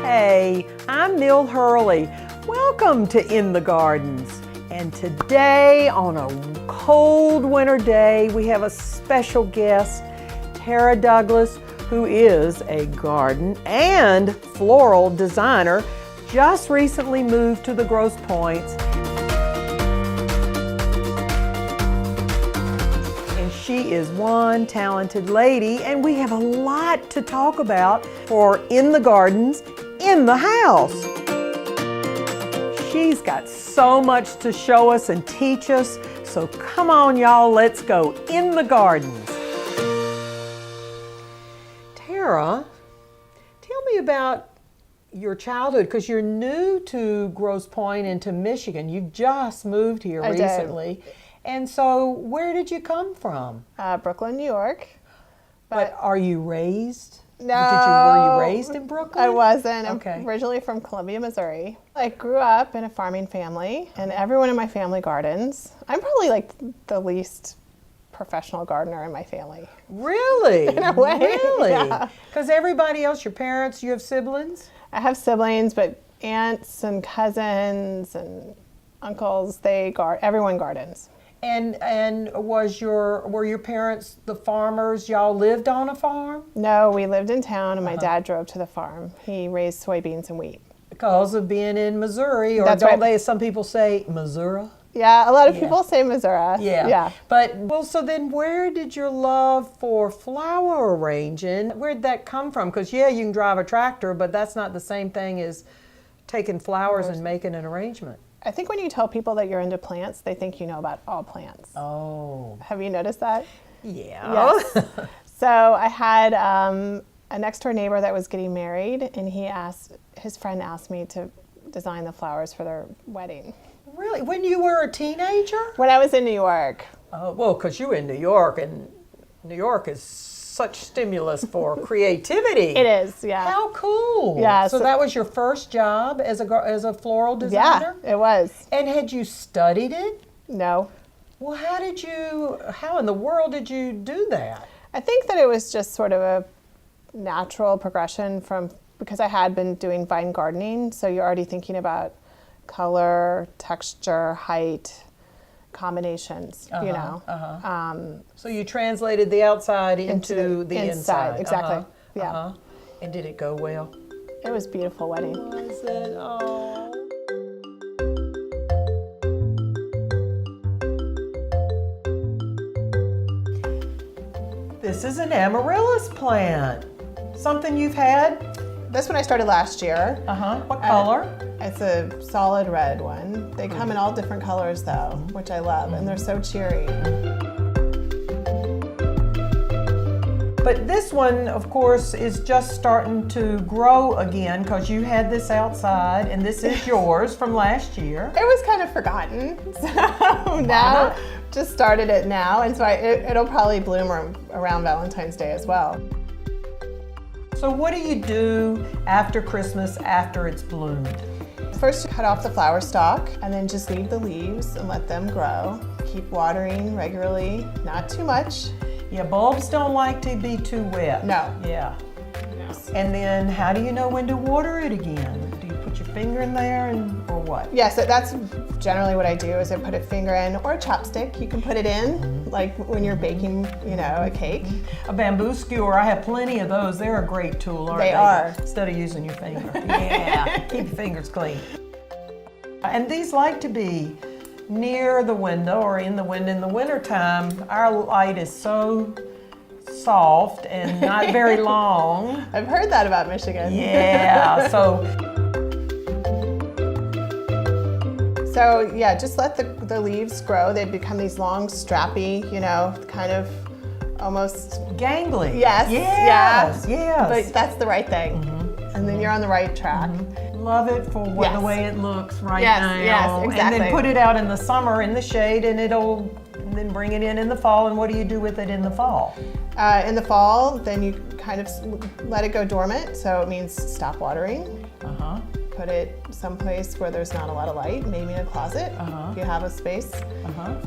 Hey, I'm Mill Hurley. Welcome to In the Gardens. And today, on a cold winter day, we have a special guest, Tara Douglas, who is a garden and floral designer, just recently moved to the Grosse Pointes. And she is one talented lady, and we have a lot to talk about for In the Gardens, in the house. She's got so much to show us and teach us, so come on y'all, let's go in the gardens. Tara, tell me about your childhood, because you're new to Grosse Pointe and to Michigan. You've just moved here recently. And so where did you come from? Brooklyn, New York. But are you raised? No. Were you raised in Brooklyn? I wasn't. Okay. I'm originally from Columbia, Missouri. I grew up in a farming family, and everyone in my family gardens. I'm probably like the least professional gardener in my family. Really? In a way. Really? Yeah. Because everybody else, your parents, you have siblings? I have siblings, but aunts and cousins and uncles, everyone gardens. And were your parents the farmers? Y'all lived on a farm? No, we lived in town, and my dad drove to the farm. He raised soybeans and wheat. Because of being in Missouri, or That's don't right. they, as some people say, Missouri? Yeah, a lot of people say Missouri. Yeah. But, well, so then where did your love for flower arranging, where'd that come from? Because, yeah, you can drive a tractor, but that's not the same thing as taking flowers and making an arrangement. I think when you tell people that you're into plants, they think you know about all plants. Oh. Have you noticed that? Yeah. Yes. So I had a next door neighbor that was getting married, and his friend asked me to design the flowers for their wedding. Really? When you were a teenager? When I was in New York. Oh, well, because you were in New York, and New York is such stimulus for creativity. It is, yeah. How cool. Yeah. So that was your first job as a floral designer? Yeah, it was. And had you studied it? No. Well, how in the world did you do that? I think that it was just sort of a natural progression because I had been doing vine gardening, so you're already thinking about color, texture, height, combinations, you know. So you translated the outside into the inside. Exactly. Yeah. And did it go well? It was a beautiful wedding. Was it? Oh. This is an amaryllis plant. Something you've had? This one I started last year. What color? It's a solid red one. They come in all different colors though, which I love, and they're so cheery. But this one, of course, is just starting to grow again because you had this outside, and this is yours from last year. It was kind of forgotten, so now just started it now, and so it'll probably bloom around Valentine's Day as well. So what do you do after Christmas, after it's bloomed? First, you cut off the flower stalk, and then just leave the leaves and let them grow. Keep watering regularly, not too much. Yeah, bulbs don't like to be too wet. No. Yeah. Yes. And then how do you know when to water it again? Do you put your finger in there or what? Yes, that's generally what I do is I put a finger in or a chopstick. You can put it in like when you're baking, a cake. A bamboo skewer, I have plenty of those. They're a great tool, aren't they? They are. Instead of using your finger. Yeah, keep your fingers clean. And these like to be near the window or in the window. In the wintertime, our light is so soft and not very long. I've heard that about Michigan. Yeah, so yeah, just let the leaves grow. They become these long, strappy, kind of almost gangly. Yes. Yes. Yeah. Yes. But that's the right thing. And then you're on the right track. Love it for the way it looks right now. Yes, exactly. And then put it out in the summer in the shade, and then bring it in the fall. And what do you do with it in the fall? In the fall, then you kind of let it go dormant. So it means stop watering. Put it someplace where there's not a lot of light, maybe in a closet if you have a space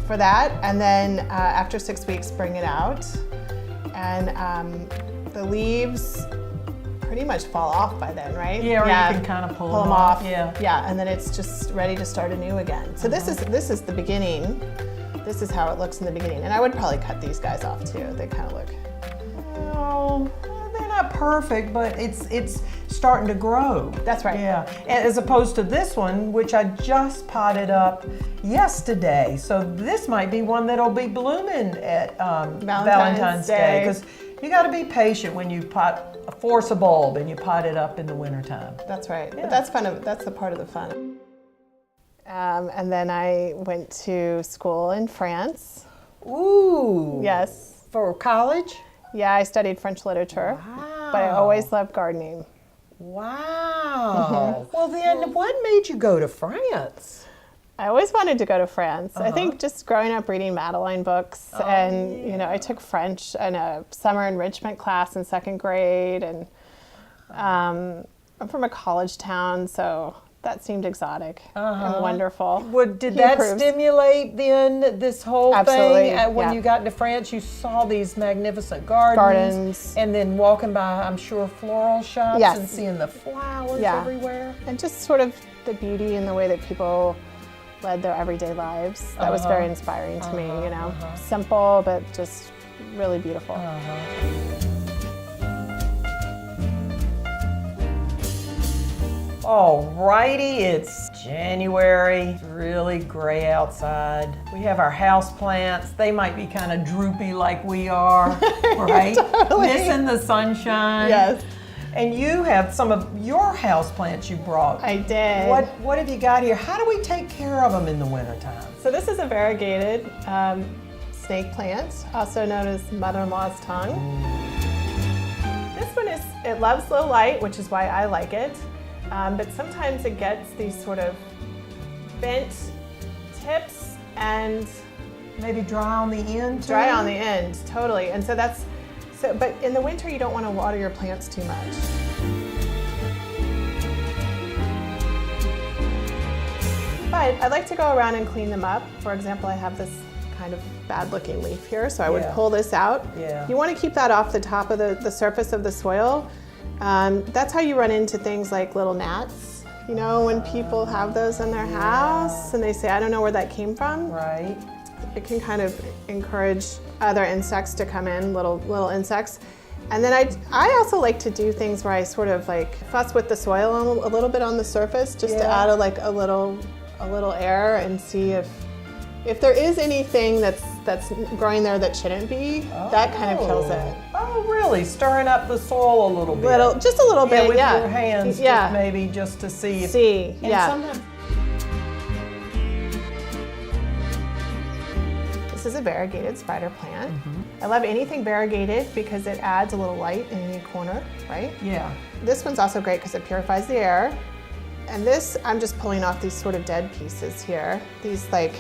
for that. And then after 6 weeks, bring it out. And the leaves pretty much fall off by then, right? Yeah, or you can kind of pull them off. Yeah, and then it's just ready to start anew again. So this is the beginning. This is how it looks in the beginning. And I would probably cut these guys off too. They kind of look. Well, they're not perfect, but it's starting to grow. That's right. Yeah, as opposed to this one, which I just potted up yesterday. So this might be one that'll be blooming at Valentine's Day. Because you got to be patient when you force a bulb and you pot it up in the wintertime. That's right. Yeah. But that's fun. That's the part of the fun. And then I went to school in France. Ooh. Yes. For college? Yeah, I studied French literature. Wow. But I always loved gardening. Wow. Well then, what made you go to France? I always wanted to go to France. I think just growing up reading Madeline books, and you know, I took French in a summer enrichment class in 2nd grade, and I'm from a college town, so that seemed exotic and wonderful. Did that stimulate then this whole thing? When you got into France, you saw these magnificent gardens. And then walking by, I'm sure, floral shops and seeing the flowers everywhere. And just sort of the beauty and the way that people led their everyday lives. That was very inspiring to me, you know. Simple, but just really beautiful. Alrighty, it's January. It's really gray outside. We have our houseplants. They might be kind of droopy like we are, right? Totally. Missing the sunshine. Yes. And you have some of your houseplants you brought. I did. What have you got here? How do we take care of them in the wintertime? So this is a variegated snake plant, also known as mother-in-law's tongue. This one it loves low light, which is why I like it. But sometimes it gets these sort of bent tips and maybe dry on the end too? Dry on the end, totally. And but in the winter you don't want to water your plants too much. But I'd like to go around and clean them up. For example, I have this kind of bad looking leaf here, so I would pull this out. Yeah. You want to keep that off the top of the surface of the soil. That's how you run into things like little gnats. You know, when people have those in their house and they say, I don't know where that came from. Right. It can kind of encourage other insects to come in, little insects. And then I also like to do things where I sort of like fuss with the soil a little bit on the surface, just to add a little air and see if there is anything that's growing there that shouldn't be. That kind of kills it. Oh, really? Stirring up the soil a little bit. Just a little bit, with your hands, maybe just to see. Sometimes this is a variegated spider plant. I love anything variegated because it adds a little light in any corner, right? Yeah. This one's also great because it purifies the air. And this, I'm just pulling off these sort of dead pieces here. These like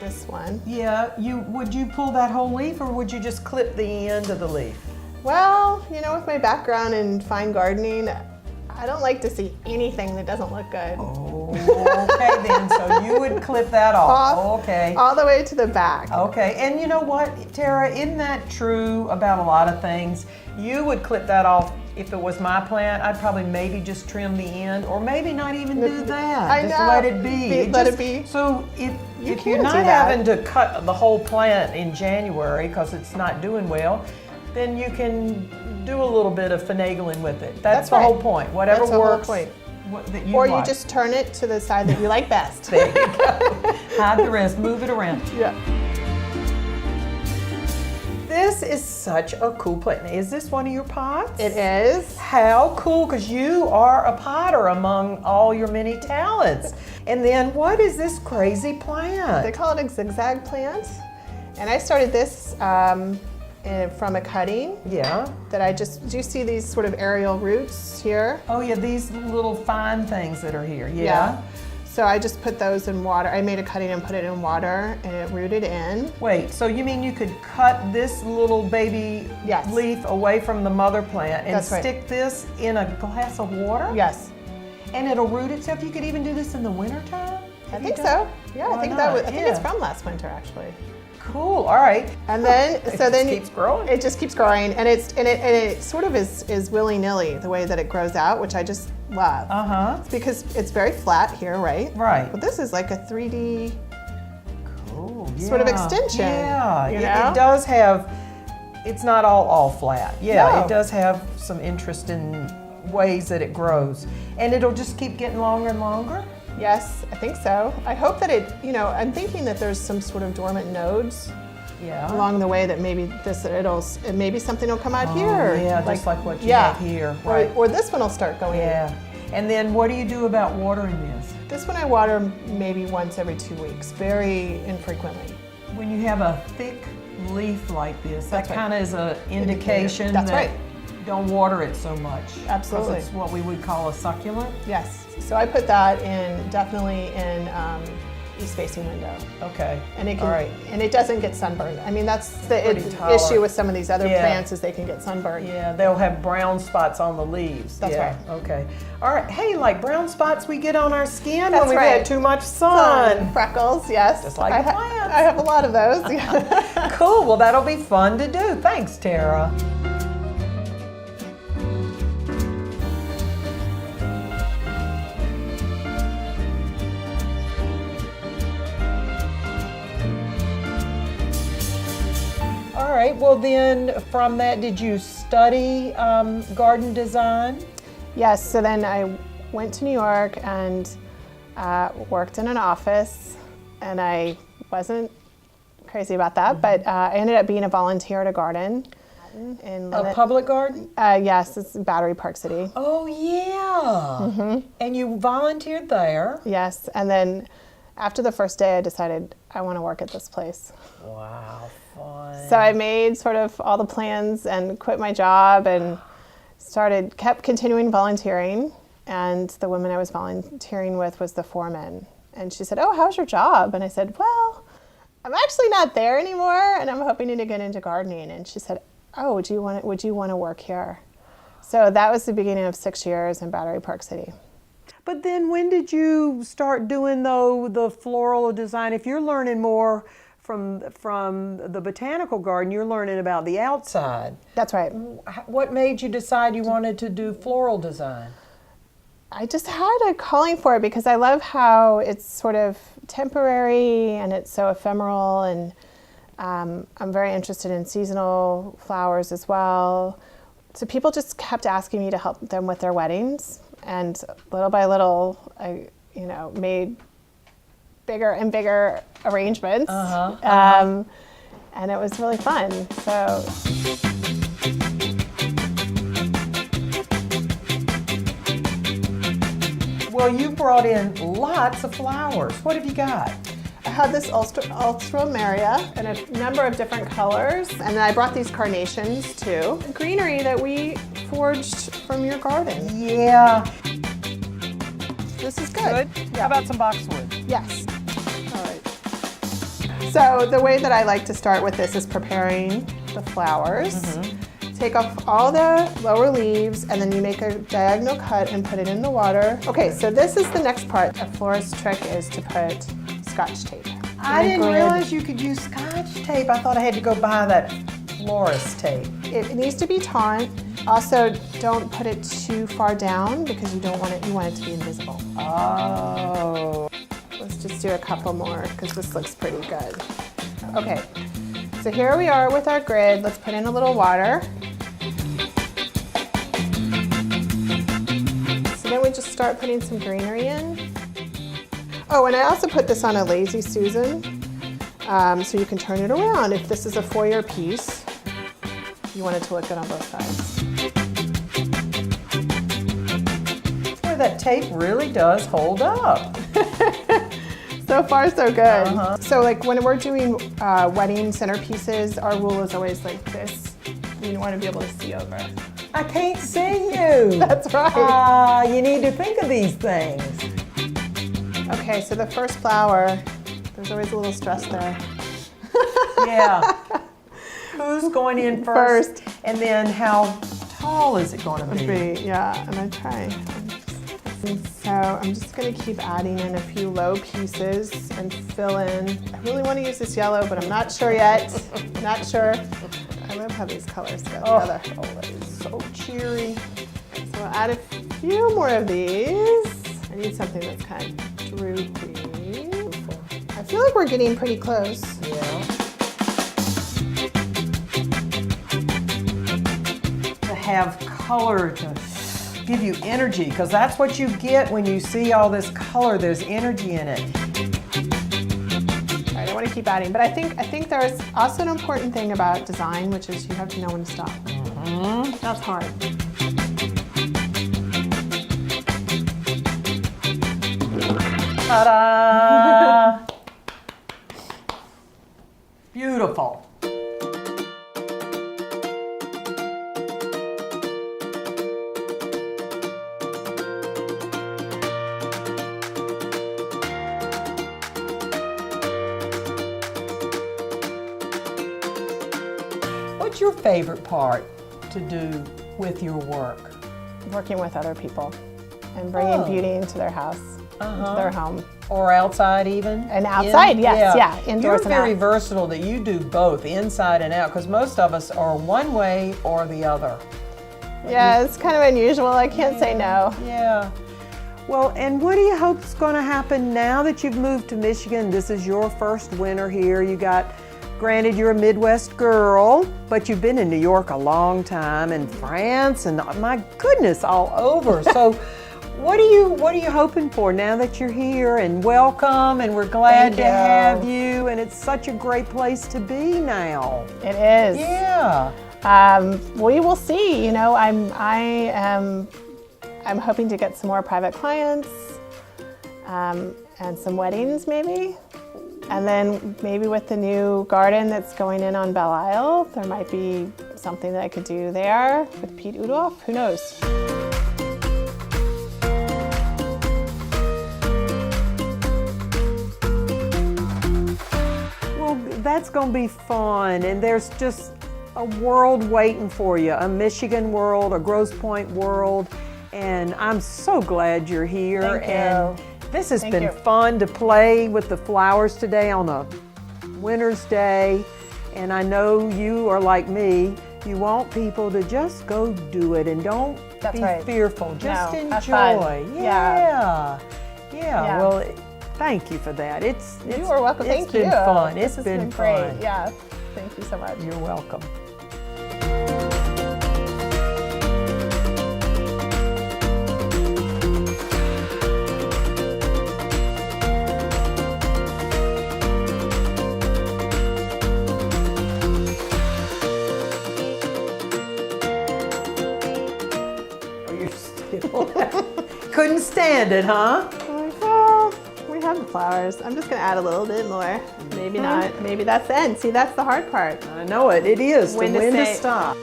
this one. Yeah, would you pull that whole leaf or would you just clip the end of the leaf? Well, you know, with my background in fine gardening, I don't like to see anything that doesn't look good. Oh, okay then, so you would clip that off. Okay. All the way to the back. Okay, and you know what, Tara, isn't that true about a lot of things? You would clip that off. If it was my plant, I'd probably maybe just trim the end, or maybe not even do that. I just know. let it be. Let it be. So if you're not having to cut the whole plant in January because it's not doing well, then you can do a little bit of finagling with it. That's the whole point. Whatever works. That you like. You just turn it to the side that you like best. There you go. Hide the rest. Move it around. Yeah. This is such a cool plant. Is this one of your pots? It is. How cool, because you are a potter among all your many talents. And then what is this crazy plant? They call it a zigzag plant. And I started this from a cutting. Yeah. Do you see these sort of aerial roots here? Oh yeah, these little fine things that are here, yeah. So I just put those in water. I made a cutting and put it in water and it rooted in. Wait, so you mean you could cut this little baby leaf away from the mother plant and stick this in a glass of water? Yes. And it'll root itself? You could even do this in the wintertime? I think so. Yeah, I think it's from last winter actually. Cool. All right. And then, It keeps growing. It just keeps growing, and it sort of is willy-nilly the way that it grows out, which I just love. It's because it's very flat here, right? Right. But this is like a 3D Cool. sort of extension. Yeah. you know? It does have. It's not all flat. Yeah. No. It does have some interesting ways that it grows, and it'll just keep getting longer and longer. Yes, I think so. I hope that it, I'm thinking that there's some sort of dormant nodes along the way that maybe maybe something will come out here. Yeah, just like what you have here. Right. Or this one will start going in. Yeah. And then what do you do about watering this? This one I water maybe once every 2 weeks, very infrequently. When you have a thick leaf like this, that That's right. kind of is an indication That's that right. don't water it so much. Absolutely. 'Cause it's what we would call a succulent. Yes. So I put that definitely in east-facing window. Okay. And it can, All right. and it doesn't get sunburned. I mean, that's the Pretty tolerant. issue with some of these other Yeah. plants is they can get sunburned. Yeah, they'll have brown spots on the leaves. That's yeah. right. Okay. All right. Hey, like brown spots we get on our skin That's when we've right. had too much sun. Freckles, yes. Just like I the plants. I have a lot of those. Yeah. Cool. Well, that'll be fun to do. Thanks, Tara. All right. Well, then from that, did you study garden design? Yes, so then I went to New York and worked in an office, and I wasn't crazy about that, but I ended up being a volunteer at a garden. A public garden? Yes, it's Battery Park City. Oh, yeah. And you volunteered there. Yes, and then after the first day, I decided I want to work at this place. Wow, fun. So I made sort of all the plans and quit my job and kept continuing volunteering. And the woman I was volunteering with was the foreman. And she said, "Oh, how's your job?" And I said, "Well, I'm actually not there anymore, and I'm hoping to get into gardening." And she said, "Oh, would you want to work here?" So that was the beginning of 6 years in Battery Park City. But then when did you start doing the floral design? If you're learning more from the botanical garden, you're learning about the outside. That's right. What made you decide you wanted to do floral design? I just had a calling for it because I love how it's sort of temporary and it's so ephemeral, and I'm very interested in seasonal flowers as well. So people just kept asking me to help them with their weddings, and little by little, I made bigger and bigger arrangements, and it was really fun. So. Well, you brought in lots of flowers. What have you got? I had this Ulstramaria in a number of different colors, and then I brought these carnations too. Greenery that we foraged from your garden. Yeah. This is good. How about some boxwood? Yes. All right. So the way that I like to start with this is preparing the flowers. Take off all the lower leaves, and then you make a diagonal cut and put it in the water. Okay, so this is the next part. A florist trick is to put Scotch tape. I didn't realize you could use Scotch tape. I thought I had to go buy that florist tape. It needs to be taut. Also, don't put it too far down because you want it to be invisible. Oh. Let's just do a couple more because this looks pretty good. Okay, so here we are with our grid. Let's put in a little water. So then we just start putting some greenery in. Oh, and I also put this on a Lazy Susan, so you can turn it around. If this is a foyer piece, you want it to look good on both sides. Boy, that tape really does hold up. So far, so good. So like when we're doing wedding centerpieces, our rule is always like this. You want to be able to see over. I can't see you. That's right. You need to think of these things. Okay, so the first flower, there's always a little stress there. Yeah. Who's going in first? And then how tall is it going to be? Yeah, and I try. So I'm just gonna keep adding in a few low pieces and fill in. I really want to use this yellow, but I'm not sure yet. Not sure. I love how these colors go together. Oh, that is so cheery. So I'll add a few more of these. I need something that's kind of droopy. I feel like we're getting pretty close. Yeah. To have color to give you energy, because that's what you get when you see all this color. There's energy in it. All right, I want to keep adding, but I think there's also an important thing about design, which is you have to know when to stop. That's hard. Ta-da! Beautiful. What's your favorite part to do with your work? Working with other people and bringing beauty into their house, into their home. Or outside even? And outside, yes, yeah, indoors You're and very out. versatile that you do both, inside and out, because most of us are one way or the other. Yeah, it's kind of unusual. I can't say no. Yeah. Well, and what do you hope is going to happen now that you've moved to Michigan? This is your first winter here. Granted, you're a Midwest girl, but you've been in New York a long time, and France, and my goodness, all over. So, what are you hoping for now that you're here? And welcome, and we're glad to have you. And it's such a great place to be now. It is. Yeah. We will see. You know, I'm hoping to get some more private clients, and some weddings maybe. And then maybe with the new garden that's going in on Belle Isle, there might be something that I could do there with Pete Udolph. Who knows? Well, that's going to be fun. And there's just a world waiting for you, a Michigan world, a Grosse Pointe world. And I'm so glad you're here. Thank you. And this has been fun to play with the flowers today on a winter's day. And I know you are like me. You want people to just go do it and don't be fearful. Just enjoy. Yeah. Well, thank you for that. You are welcome. It's been fun. It's been great. fun. Yeah. Thank you so much. You're welcome. Couldn't stand it, huh? Well, we have the flowers. I'm just gonna add a little bit more. Maybe not. Maybe that's the end. See, that's the hard part. I know it. It is. When to to when to say. stop.